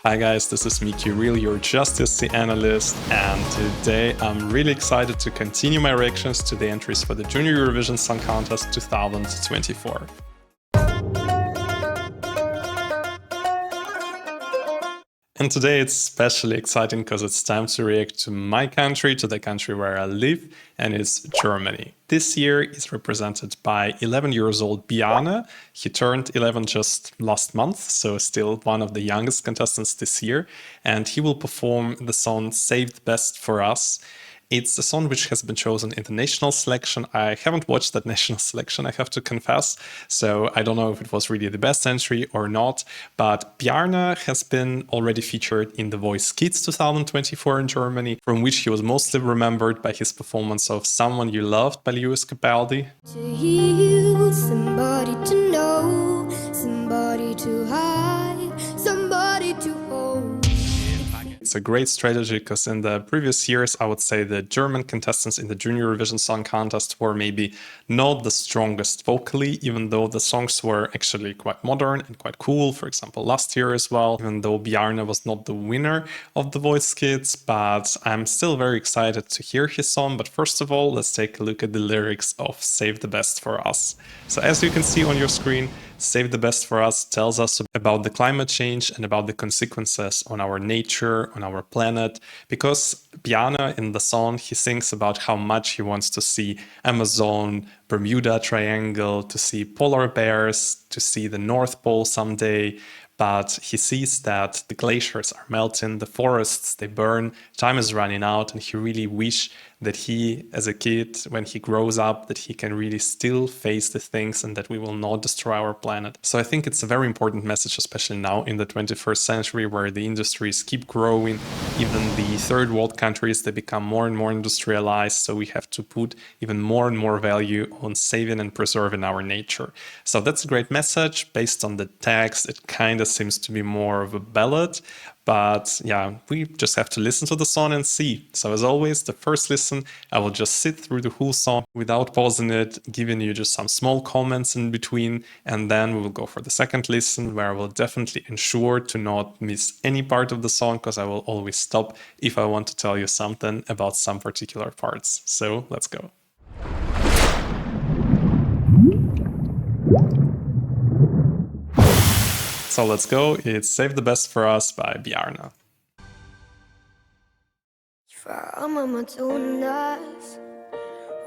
Hi guys, this is Miki Real, your Justice analyst, and today I'm really excited to continue my reactions to the entries for the Junior Eurovision Song Contest 2024. And today it's especially exciting because it's time to react to my country, to the country where I live, and it's Germany. This year is represented by 11 years old Bjarne. He turned 11 just last month, so still one of the youngest contestants this year, and he will perform the song Save the Best for Us. It's a song which has been chosen in the national selection. I haven't watched that national selection, I have to confess, so I don't know if it was really the best entry or not, but Bjarne has been already featured in The Voice Kids 2024 in Germany, from which he was mostly remembered by his performance of Someone You Loved by Lewis Capaldi. To heal, somebody to know, somebody to hide, somebody to hold. It's a great strategy because in the previous years, I would say the German contestants in the Junior Eurovision Song Contest were maybe not the strongest vocally, even though the songs were actually quite modern and quite cool. For example, last year as well, even though Bjarne was not the winner of The Voice Kids, but I'm still very excited to hear his song. But first of all, let's take a look at the lyrics of Save the Best for Us. So as you can see on your screen, Save the Best for Us tells us about the climate change and about the consequences on our nature, on our planet, because Bjarne in the song, he sings about how much he wants to see Amazon, Bermuda Triangle, to see polar bears, to see the North Pole someday. But he sees that the glaciers are melting, the forests, they burn, time is running out, and he really wishes that he, as a kid, when he grows up, that he can really still face the things and that we will not destroy our planet. So I think it's a very important message, especially now in the 21st century, where the industries keep growing. Even the third world countries, they become more and more industrialized, so we have to put even more and more value on saving and preserving our nature. So that's a great message. Based on the text, it kind of seems to be more of a ballad, but yeah, we just have to listen to the song and see. So as always, the first listen, I will just sit through the whole song without pausing it, giving you just some small comments in between, and then we will go for the second listen, where I will definitely ensure to not miss any part of the song, because I will always stop if I want to tell you something about some particular parts. So let's go. So let's go, it's Save the Best for Us by Bjarne. Ich war Mama tun das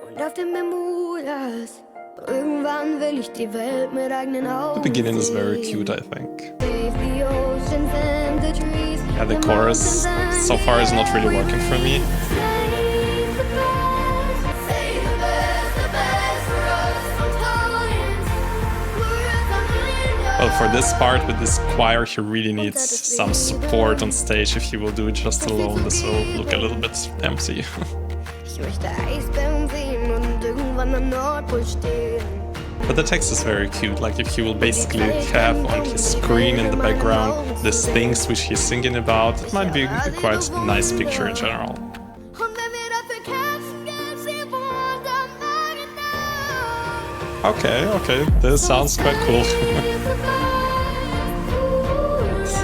und auf dem Bermudas. Irgendwann will ich die Welt mit eigenen Augen. The beginning is very cute, I think. Save the oceans and the trees. Yeah, the chorus so far is not really working for me. Well, for this part with this choir, he really needs some support on stage. If he will do it just alone, this will look a little bit empty. But the text is very cute, like if he will basically have on his screen in the background these things which he's singing about, it might be a quite nice picture in general. Okay, this sounds quite cool.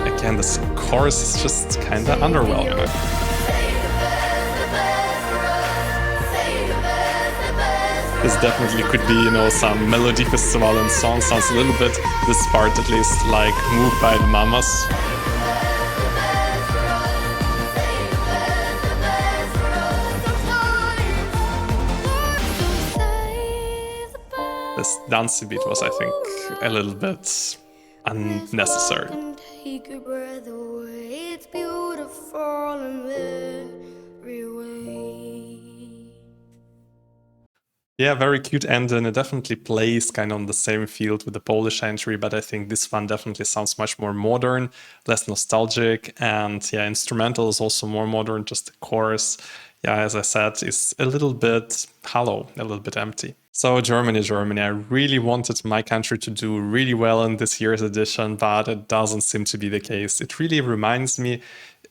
Again, this chorus is just kinda underwhelming. This definitely could be, you know, some melody festival and song. Sounds a little bit, this part at least, like Moved by the Mamas. This dancey beat was, I think, a little bit unnecessary. Yeah, very cute ending. It definitely plays kind of on the same field with the Polish entry, but I think this one definitely sounds much more modern, less nostalgic, and yeah, instrumental is also more modern, just the chorus, yeah, as I said, is a little bit hollow, a little bit empty. So Germany, I really wanted my country to do really well in this year's edition, but it doesn't seem to be the case. It really reminds me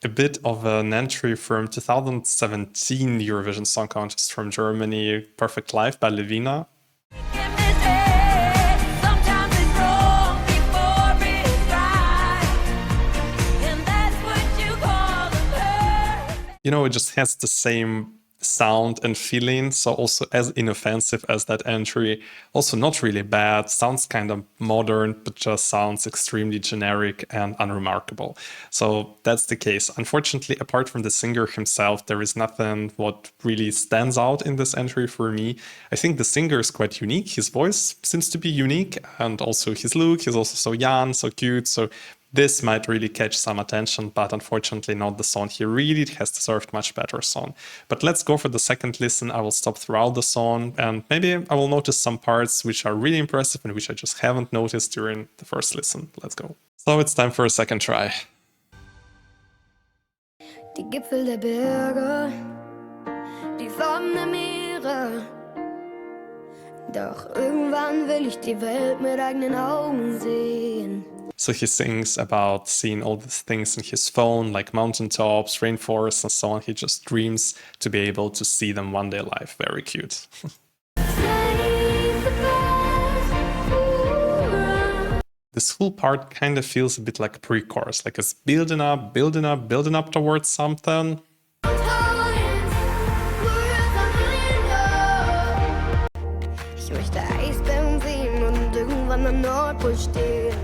a bit of an entry from 2017 Eurovision Song Contest from Germany, Perfect Life by Levina. You know, it just has the same sound and feeling, so also as inoffensive as that entry, also not really bad, sounds kind of modern, but just sounds extremely generic and unremarkable. So that's the case. Unfortunately, apart from the singer himself, there is nothing what really stands out in this entry for me. I think the singer is quite unique, his voice seems to be unique, and also his look, he's also so young, so cute, so this might really catch some attention, but unfortunately not the song. He really has deserved much better song. But let's go for the second listen. I will stop throughout the song and maybe I will notice some parts which are really impressive and which I just haven't noticed during the first listen. Let's go. So it's time for a second try. Die Gipfel der Berge, die Farben der Meere. Doch irgendwann will ich die Welt mit eigenen Augen sehen. So he sings about seeing all these things in his phone, like mountaintops, rainforests, and so on. He just dreams to be able to see them one day live. Very cute. This whole part kind of feels a bit like pre-chorus, like it's building up, building up, building up towards something. Ich möchte Eisbären sehen und irgendwann am Nordpol stehen.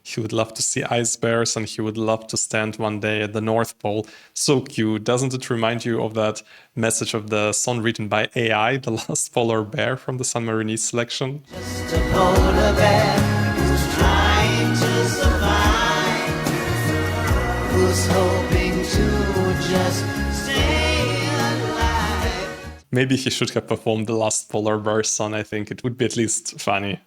He would love to see ice bears and he would love to stand one day at the North Pole. So cute. Doesn't it remind you of that message of the song written by AI, The Last Polar Bear from the San Marinese selection? Just a polar bear who's trying to survive, who's hoping to just stay alive. Maybe he should have performed The Last Polar Bear song. I think it would be at least funny.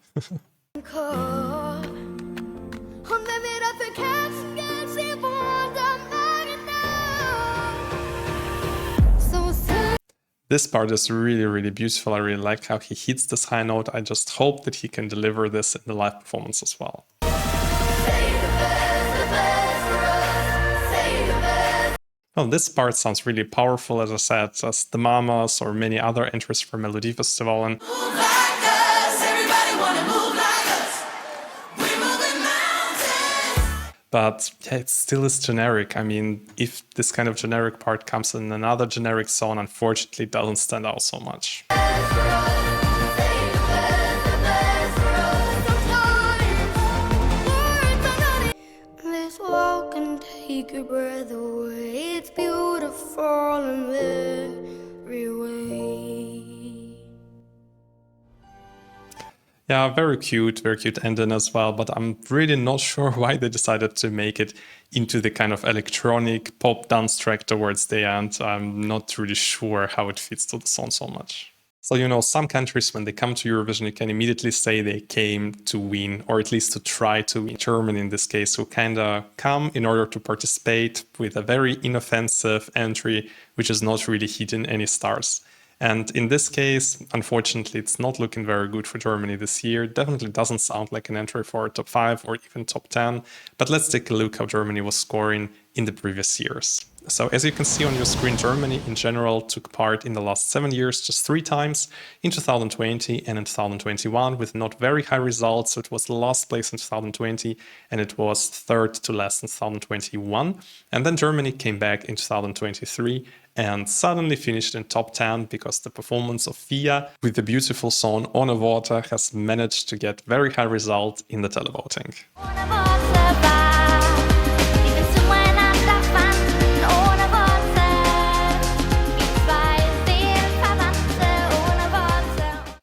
This part is really, really beautiful. I really like how he hits this high note. I just hope that he can deliver this in the live performance as well. Well, this part sounds really powerful, as I said, as the Mamas or many other entries from Melody Festival. And but yeah, it still is generic. I mean, if this kind of generic part comes in another generic song, unfortunately, it doesn't stand out so much. Let's walk and take your breath away. It's beautiful in every way. Yeah, very cute ending as well, but I'm really not sure why they decided to make it into the kind of electronic pop dance track towards the end. I'm not really sure how it fits to the song so much. So, you know, some countries, when they come to Eurovision, you can immediately say they came to win, or at least to try to win. Germany, in this case, who kind of come in order to participate with a very inoffensive entry, which is not really hitting any stars. And in this case, unfortunately, it's not looking very good for Germany this year. Definitely doesn't sound like an entry for top 5 or even top 10. But let's take a look how Germany was scoring in the previous years. So as you can see on your screen, Germany in general took part in the last 7 years just 3 times, in 2020 and in 2021, with not very high results. So it was last place in 2020 and it was third to last in 2021. And then Germany came back in 2023 and suddenly finished in top 10 because the performance of Fia with the beautiful song Ohne Worte has managed to get very high results in the televoting.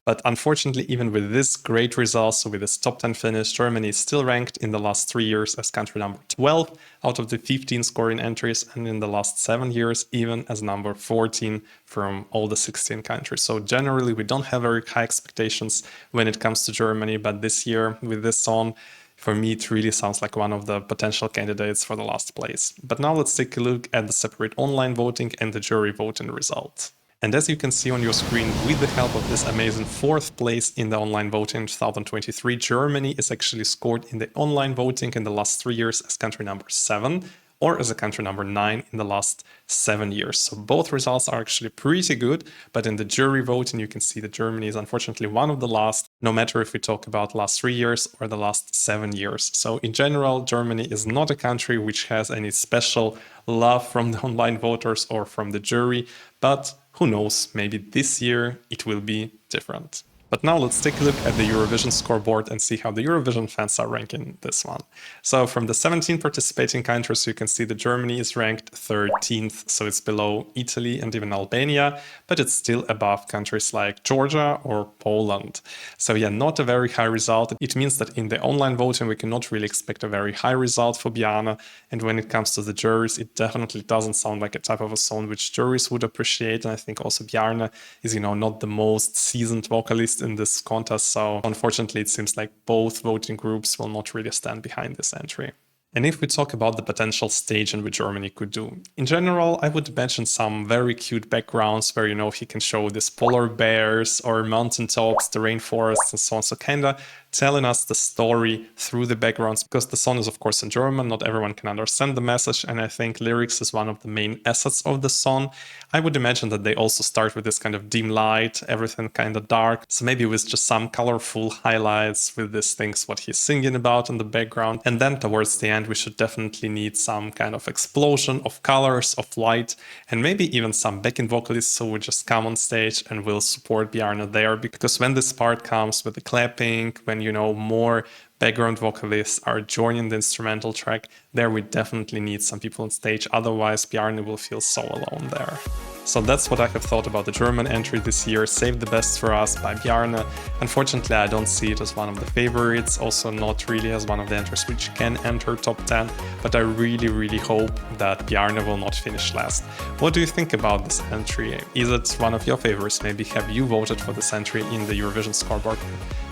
But unfortunately, even with this great result, so with this top 10 finish, Germany is still ranked in the last 3 years as country number 12 out of the 15 scoring entries, and in the last 7 years even as number 14 from all the 16 countries. So generally, we don't have very high expectations when it comes to Germany, but this year with this song, for me, it really sounds like one of the potential candidates for the last place. But now let's take a look at the separate online voting and the jury voting result. And as you can see on your screen, with the help of this amazing 4th place in the online voting in 2023, Germany is actually scored in the online voting in the last 3 years as country number 7, or as a country number 9 in the last 7 years. So both results are actually pretty good, but in the jury voting, you can see that Germany is unfortunately one of the last, no matter if we talk about last 3 years or the last 7 years. So in general, Germany is not a country which has any special love from the online voters or from the jury, but who knows, maybe this year it will be different. But now let's take a look at the Eurovision scoreboard and see how the Eurovision fans are ranking this one. So from the 17 participating countries, you can see that Germany is ranked 13th, so it's below Italy and even Albania, but it's still above countries like Georgia or Poland. So yeah, not a very high result. It means that in the online voting, we cannot really expect a very high result for Bjarne. And when it comes to the juries, it definitely doesn't sound like a type of a song which juries would appreciate. And I think also Bjarne is, not the most seasoned vocalist in this contest, so unfortunately it seems like both voting groups will not really stand behind this entry. And if we talk about the potential stage in which Germany could do, in general, I would mention some very cute backgrounds where, he can show these polar bears or mountaintops, the rainforests and so on. So kinda telling us the story through the backgrounds, because the song is of course in German, not everyone can understand the message, and I think lyrics is one of the main assets of the song. I would imagine that they also start with this kind of dim light, everything kind of dark, so maybe with just some colorful highlights with these things what he's singing about in the background, and then towards the end we should definitely need some kind of explosion of colors, of light, and maybe even some backing vocalists who would just come on stage and will support Bjarne there, because when this part comes with the clapping, when more background vocalists are joining the instrumental track, there we definitely need some people on stage, otherwise Bjarne will feel so alone there. So that's what I have thought about the German entry this year, Save the Best for Us by Bjarne. Unfortunately, I don't see it as one of the favorites, also not really as one of the entries which can enter top 10, but I really hope that Bjarne will not finish last. What do you think about this entry? Is it one of your favorites? Maybe have you voted for this entry in the Eurovision scoreboard?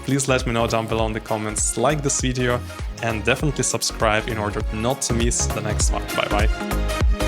Please let me know down below in the comments, like this video, and definitely subscribe in order not to miss the next one. Bye bye.